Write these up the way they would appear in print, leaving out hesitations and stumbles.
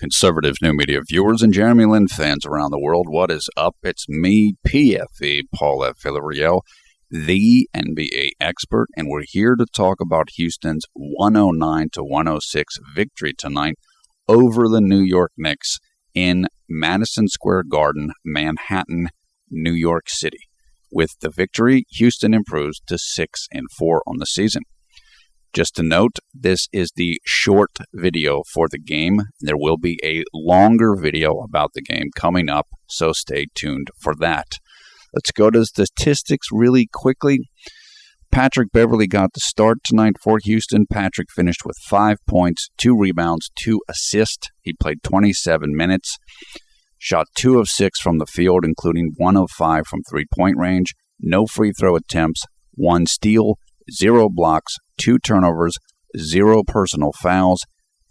Conservative new media viewers and JLin fans around the world, what is up? It's me, PFE, Paul F. Villarreal, the NBA expert, and we're here to talk about Houston's 109-106 victory tonight over the New York Knicks in Madison Square Garden, Manhattan, New York City. With the victory, Houston improves to 6-4 on the season. Just to note, this is the short video for the game. There will be a longer video about the game coming up, so stay tuned for that. Let's go to statistics really quickly. Patrick Beverley got the start tonight for Houston. Patrick finished with 5 points, 2 rebounds, 2 assists. He played 27 minutes, shot 2 of 6 from the field, including 1 of 5 from three-point range, no free throw attempts, 1 steal, 0 blocks, 2 turnovers, 0 personal fouls.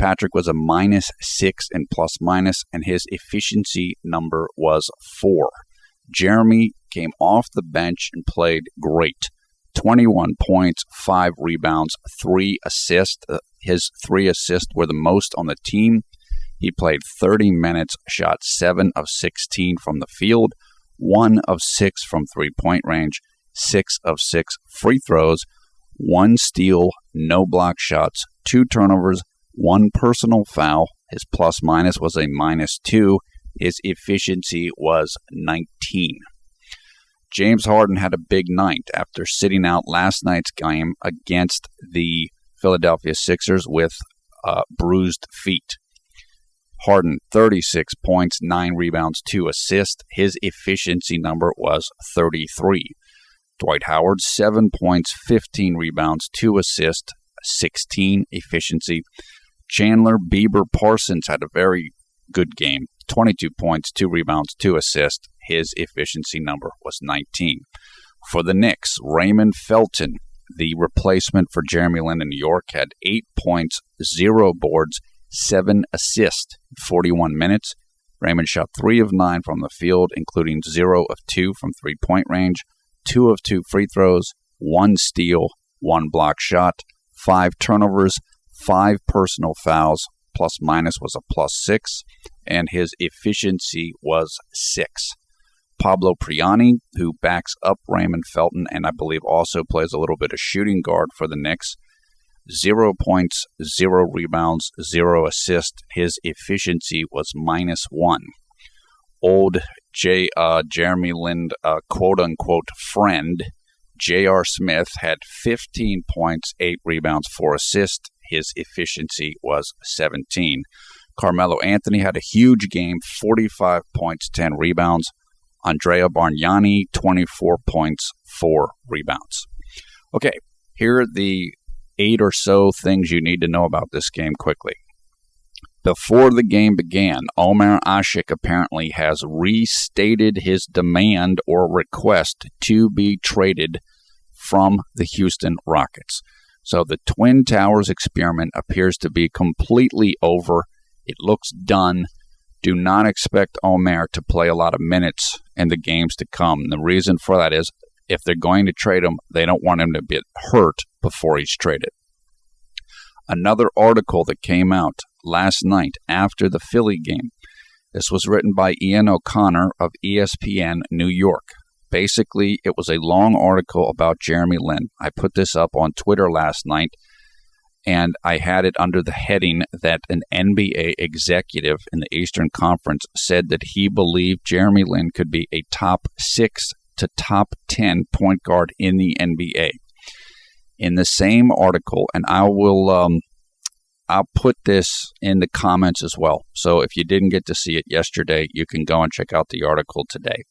Patrick was a -6 in plus-minus, and his efficiency number was 4. Jeremy came off the bench and played great. 21 points, 5 rebounds, 3 assists. His 3 assists were the most on the team. He played 30 minutes, shot 7 of 16 from the field, 1 of 6 from three-point range, 6 of 6 free throws, 1 steal, no block shots, 2 turnovers, 1 personal foul. His plus-minus was a -2. His efficiency was 19. James Harden had a big night after sitting out last night's game against the Philadelphia Sixers with bruised feet. Harden, 36 points, 9 rebounds, 2 assists. His efficiency number was 33. Dwight Howard, 7 points, 15 rebounds, 2 assists, 16 efficiency. Chandler Bieber Parsons had a very good game. 22 points, 2 rebounds, 2 assists. His efficiency number was 19. For the Knicks, Raymond Felton, the replacement for JLin in New York, had 8 points, 0 boards, 7 assists, 41 minutes. Raymond shot 3 of 9 from the field, including 0 of 2 from three-point range, 2 of 2 free throws, 1 steal, 1 block shot, 5 turnovers, 5 personal fouls. Plus-minus was a +6, and his efficiency was 6. Pablo Priani, who backs up Raymond Felton and I believe also plays a little bit of shooting guard for the Knicks, 0 points, 0 rebounds, 0 assists. His efficiency was -1. Old Jeremy Lin, quote-unquote friend, J.R. Smith had 15 points, 8 rebounds, 4 assists. His efficiency was 17. Carmelo Anthony had a huge game, 45 points, 10 rebounds. Andrea Bargnani, 24 points, 4 rebounds. Okay, here are the 8 or so things you need to know about this game quickly. Before the game began, Omer Asik apparently has restated his demand or request to be traded from the Houston Rockets. So the Twin Towers experiment appears to be completely over. It looks done. Do not expect Omer to play a lot of minutes in the games to come. The reason for that is if they're going to trade him, they don't want him to get hurt before he's traded. Another article that came out last night after the Philly game. This was written by Ian O'Connor of ESPN New York. Basically, it was a long article about JLin. I put this up on Twitter last night, and I had it under the heading that an NBA executive in the Eastern Conference said that he believed JLin could be a top 6 to top 10 point guard in the NBA. In the same article, and I'll put this in the comments as well. So if you didn't get to see it yesterday, you can go and check out the article today.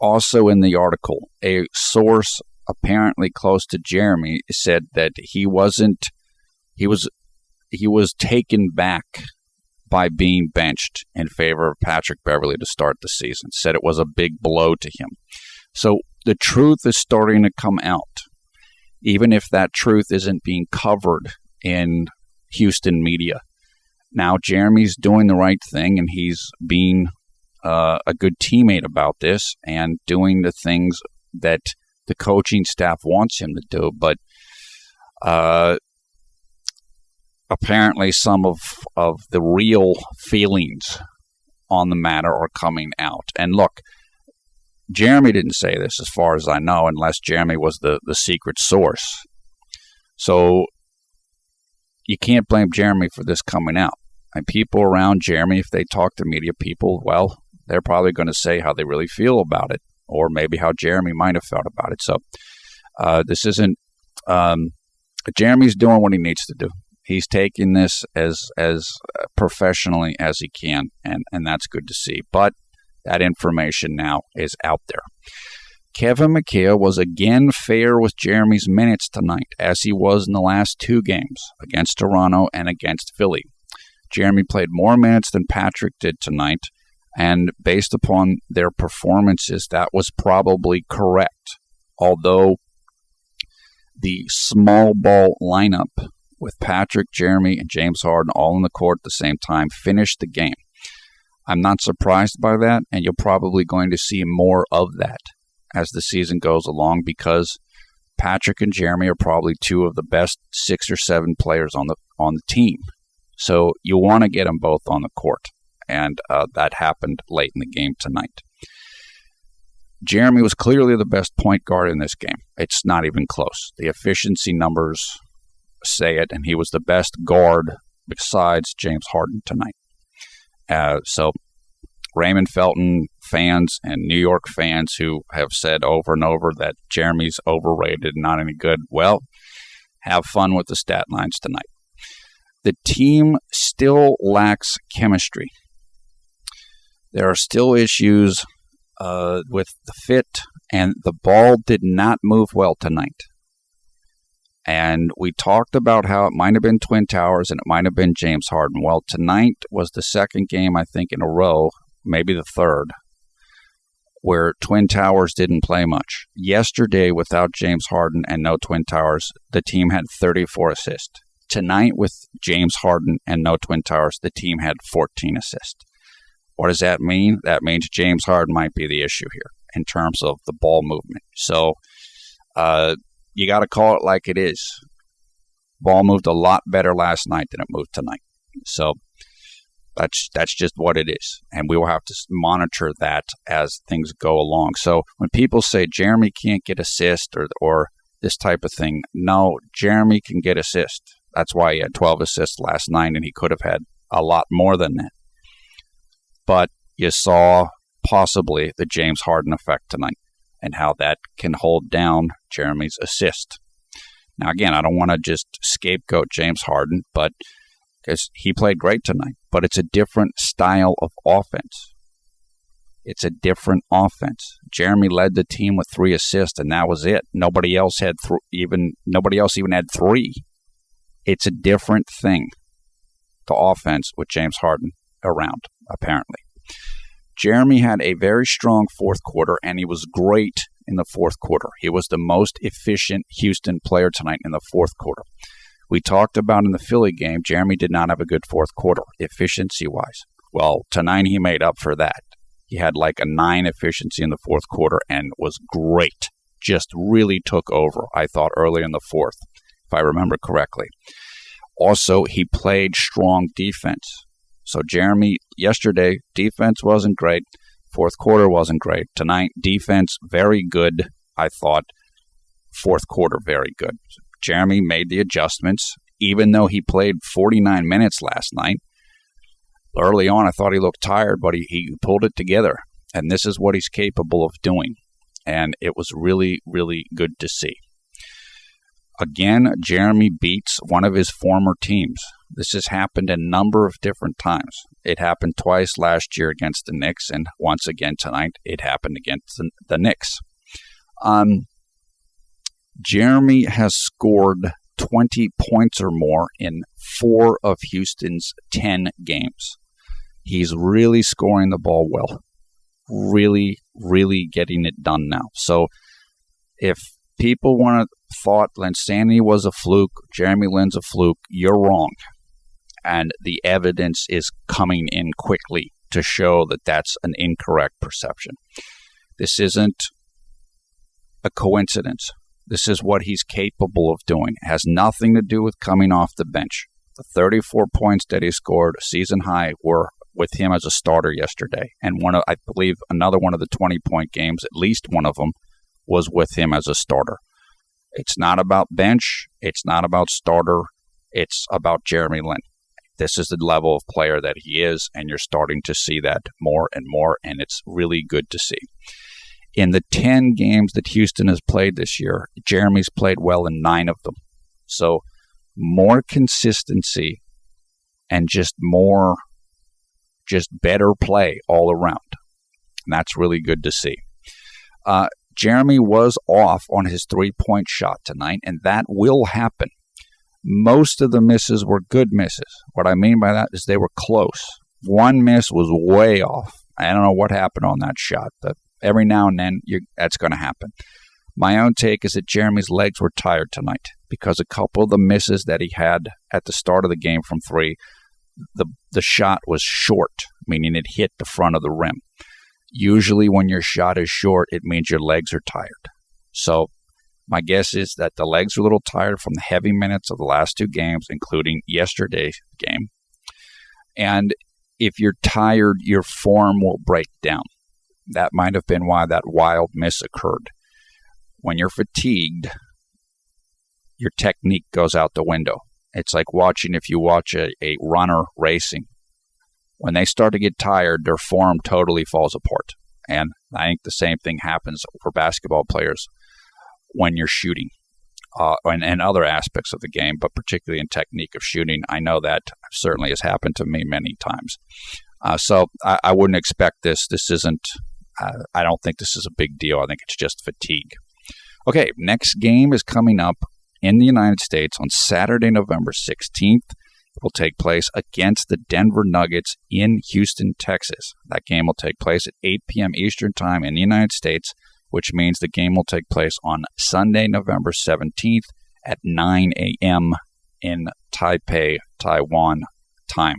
Also in the article, a source apparently close to Jeremy said that he was taken back by being benched in favor of Patrick Beverley to start the season. Said it was a big blow to him. So the truth is starting to come out, even if that truth isn't being covered in Houston media. Now Jeremy's doing the right thing, and he's being a good teammate about this and doing the things that the coaching staff wants him to do. But apparently some of the real feelings on the matter are coming out. And look, Jeremy didn't say this as far as I know, unless Jeremy was the secret source. So you can't blame Jeremy for this coming out. And people around Jeremy, if they talk to media people, well, they're probably going to say how they really feel about it, or maybe how Jeremy might have felt about it. So this isn't Jeremy's doing what he needs to do. He's taking this as professionally as he can, and that's good to see. But that information now is out there. Kevin McHale was again fair with Jeremy's minutes tonight, as he was in the last two games, against Toronto and against Philly. Jeremy played more minutes than Patrick did tonight, and based upon their performances, that was probably correct. Although the small ball lineup with Patrick, Jeremy, and James Harden all in the court at the same time finished the game. I'm not surprised by that, and you're probably going to see more of that as the season goes along, because Patrick and Jeremy are probably two of the best 6 or 7 players on the team. So you want to get them both on the court, and that happened late in the game tonight. Jeremy was clearly the best point guard in this game. It's not even close. The efficiency numbers say it, and he was the best guard besides James Harden tonight. So Raymond Felton fans and New York fans who have said over and over that Jeremy's overrated and not any good, well, have fun with the stat lines tonight. The team still lacks chemistry. There are still issues with the fit, and the ball did not move well tonight. And we talked about how it might have been Twin Towers and it might have been James Harden. Well, tonight was the second game, I think, in a row, maybe the third, where Twin Towers didn't play much. Yesterday, without James Harden and no Twin Towers, the team had 34 assists. Tonight, with James Harden and no Twin Towers, the team had 14 assists. What does that mean? That means James Harden might be the issue here in terms of the ball movement. So, you got to call it like it is. Ball moved a lot better last night than it moved tonight. So that's just what it is. And we will have to monitor that as things go along. So when people say Jeremy can't get assist or this type of thing, no, Jeremy can get assist. That's why he had 12 assists last night, and he could have had a lot more than that. But you saw possibly the James Harden effect tonight, and how that can hold down Jeremy's assist. Now, again, I don't want to just scapegoat James Harden, but because he played great tonight, but it's a different style of offense. It's a different offense. Jeremy led the team with 3 assists, and that was it. Nobody else even had 3. It's a different thing, the offense with James Harden around, apparently. Jeremy had a very strong fourth quarter, and he was great in the fourth quarter. He was the most efficient Houston player tonight in the fourth quarter. We talked about in the Philly game, Jeremy did not have a good fourth quarter, efficiency-wise. Well, tonight he made up for that. He had like a 9 efficiency in the fourth quarter and was great. Just really took over, I thought, early in the fourth, if I remember correctly. Also, he played strong defense. So Jeremy, yesterday, defense wasn't great. Fourth quarter wasn't great. Tonight, defense, very good, I thought. Fourth quarter, very good. Jeremy made the adjustments, even though he played 49 minutes last night. Early on, I thought he looked tired, but he pulled it together. And this is what he's capable of doing. And it was really, really good to see. Again, Jeremy beats one of his former teams. This has happened a number of different times. It happened twice last year against the Knicks, and once again tonight, it happened against the Knicks. Jeremy has scored 20 points or more in 4 of Houston's 10 games. He's really scoring the ball well. Really, really getting it done now. So if people thought Linsanity was a fluke, Jeremy Lin's a fluke, you're wrong. And the evidence is coming in quickly to show that that's an incorrect perception. This isn't a coincidence. This is what he's capable of doing. It has nothing to do with coming off the bench. The 34 points that he scored, season high, were with him as a starter yesterday. And I believe another one of the 20-point games, at least one of them, was with him as a starter. It's not about bench. It's not about starter. It's about JLin. This is the level of player that he is, and you're starting to see that more and more, and it's really good to see. In the 10 games that Houston has played this year, Jeremy's played well in 9 of them. So more consistency and just better play all around. And that's really good to see. Jeremy was off on his three-point shot tonight, and that will happen. Most of the misses were good misses. What I mean by that is they were close. One miss was way off. I don't know what happened on that shot, but every now and then that's going to happen. My own take is that Jeremy's legs were tired tonight because a couple of the misses that he had at the start of the game from three, the shot was short, meaning it hit the front of the rim. Usually when your shot is short, it means your legs are tired. So my guess is that the legs are a little tired from the heavy minutes of the last 2 games, including yesterday's game. And if you're tired, your form will break down. That might have been why that wild miss occurred. When you're fatigued, your technique goes out the window. It's like if you watch a runner racing. When they start to get tired, their form totally falls apart. And I think the same thing happens for basketball players when you're shooting and other aspects of the game, but particularly in technique of shooting. I know that certainly has happened to me many times. So I wouldn't expect this. This isn't, I don't think this is a big deal. I think it's just fatigue. Okay, next game is coming up in the United States on Saturday, November 16th. It will take place against the Denver Nuggets in Houston, Texas. That game will take place at 8 p.m. Eastern Time in the United States, which means the game will take place on Sunday, November 17th at 9 a.m. in Taipei, Taiwan time.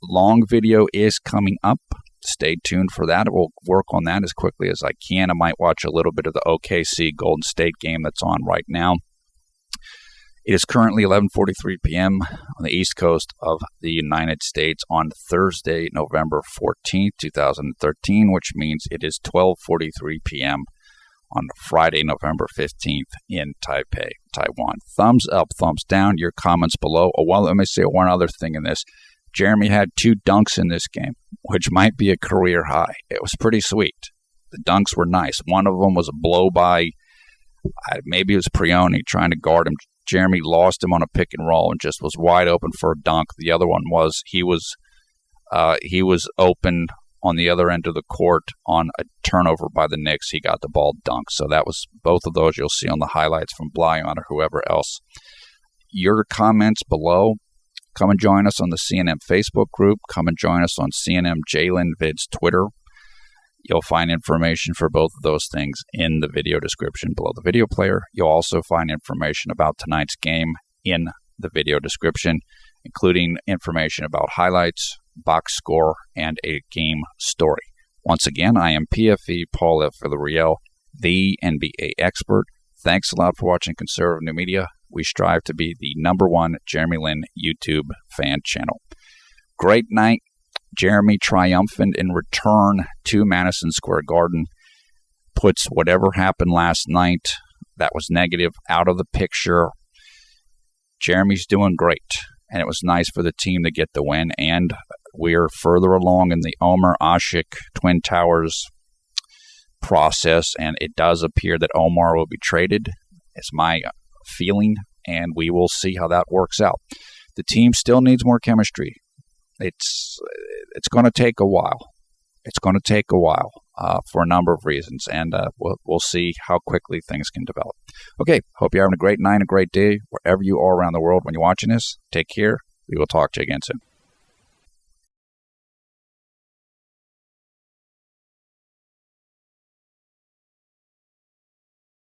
Long video is coming up. Stay tuned for that. We'll work on that as quickly as I can. I might watch a little bit of the OKC Golden State game that's on right now. It is currently 11:43 p.m. on the East Coast of the United States on Thursday, November 14th, 2013, which means it is 12:43 p.m. on Friday, November 15th in Taipei, Taiwan. Thumbs up, thumbs down, your comments below. Oh, well, let me say one other thing in this. Jeremy had 2 dunks in this game, which might be a career high. It was pretty sweet. The dunks were nice. One of them was a blow-by. Maybe it was Prione trying to guard him. Jeremy lost him on a pick and roll and just was wide open for a dunk. The other one was he was open on the other end of the court on a turnover by the Knicks. He got the ball dunked. So that was both of those you'll see on the highlights from Blyon or whoever else. Your comments below. Come and join us on the CNN Facebook group. Come and join us on CNN JLin Vids Twitter. You'll find information for both of those things in the video description below the video player. You'll also find information about tonight's game in the video description, including information about highlights, box score, and a game story. Once again, I am PFE Paul F. Villarreal, the NBA expert. Thanks a lot for watching Conservative New Media. We strive to be the #1 JLin YouTube fan channel. Great night. Jeremy triumphant in return to Madison Square Garden. Puts whatever happened last night that was negative out of the picture. Jeremy's doing great, and it was nice for the team to get the win, and we're further along in the Omer Ashik Twin Towers process, and it does appear that Omar will be traded. It's my feeling, and we will see how that works out. The team still needs more chemistry. It's going to take a while. It's going to take a while for a number of reasons, and we'll see how quickly things can develop. Okay, hope you're having a great night, a great day, wherever you are around the world when you're watching this. Take care. We will talk to you again soon.